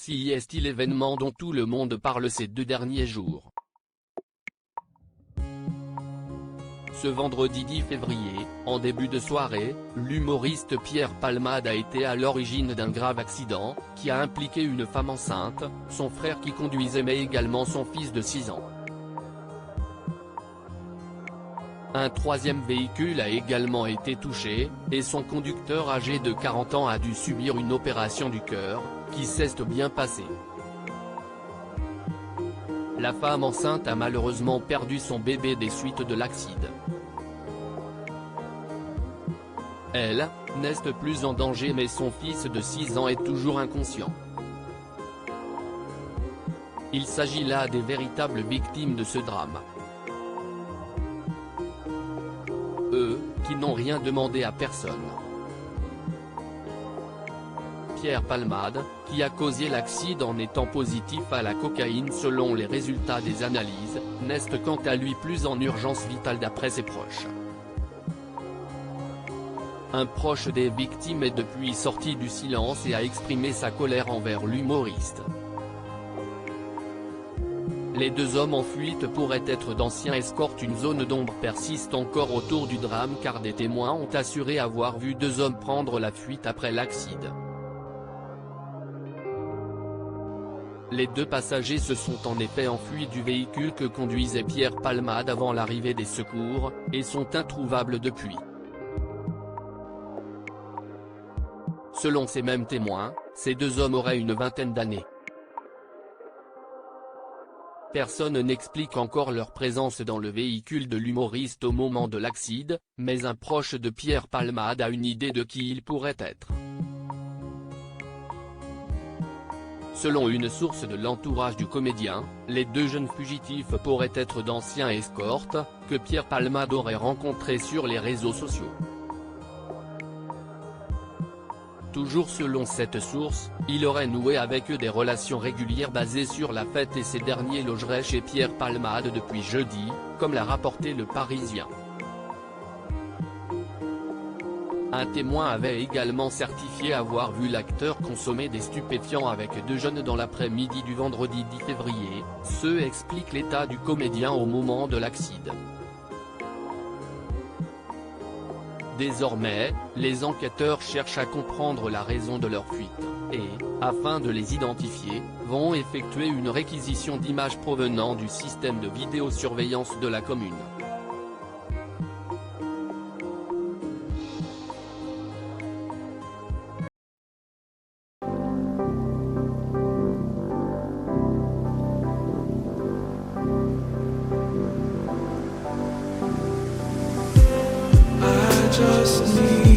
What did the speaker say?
Si est-il l'événement dont tout le monde parle ces 2 derniers jours. Ce vendredi 10 février, en début de soirée, l'humoriste Pierre Palmade a été à l'origine d'un grave accident, qui a impliqué une femme enceinte, son frère qui conduisait mais également son fils de 6 ans. Un 3e véhicule a également été touché, et son conducteur âgé de 40 ans a dû subir une opération du cœur, qui s'est bien passée. La femme enceinte a malheureusement perdu son bébé des suites de l'accident. Elle n'est plus en danger mais son fils de 6 ans est toujours inconscient. Il s'agit là des véritables victimes de ce drame. Eux, qui n'ont rien demandé à personne. Pierre Palmade, qui a causé l'accident en étant positif à la cocaïne selon les résultats des analyses, n'est quant à lui plus en urgence vitale d'après ses proches. Un proche des victimes est depuis sorti du silence et a exprimé sa colère envers l'humoriste. Les 2 hommes en fuite pourraient être d'anciens escortes. Une zone d'ombre persiste encore autour du drame car des témoins ont assuré avoir vu 2 hommes prendre la fuite après l'accident. Les 2 passagers se sont en effet enfuis du véhicule que conduisait Pierre Palmade avant l'arrivée des secours, et sont introuvables depuis. Selon ces mêmes témoins, ces 2 hommes auraient une vingtaine d'années. Personne n'explique encore leur présence dans le véhicule de l'humoriste au moment de l'accident, mais un proche de Pierre Palmade a une idée de qui ils pourraient être. Selon une source de l'entourage du comédien, les 2 jeunes fugitifs pourraient être d'anciens escortes, que Pierre Palmade aurait rencontrés sur les réseaux sociaux. Toujours selon cette source, il aurait noué avec eux des relations régulières basées sur la fête et ces derniers logeraient chez Pierre Palmade depuis jeudi, comme l'a rapporté Le Parisien. Un témoin avait également certifié avoir vu l'acteur consommer des stupéfiants avec 2 jeunes dans l'après-midi du vendredi 10 février, ce explique l'état du comédien au moment de l'accident. Désormais, les enquêteurs cherchent à comprendre la raison de leur fuite, et, afin de les identifier, vont effectuer une réquisition d'images provenant du système de vidéosurveillance de la commune. Just need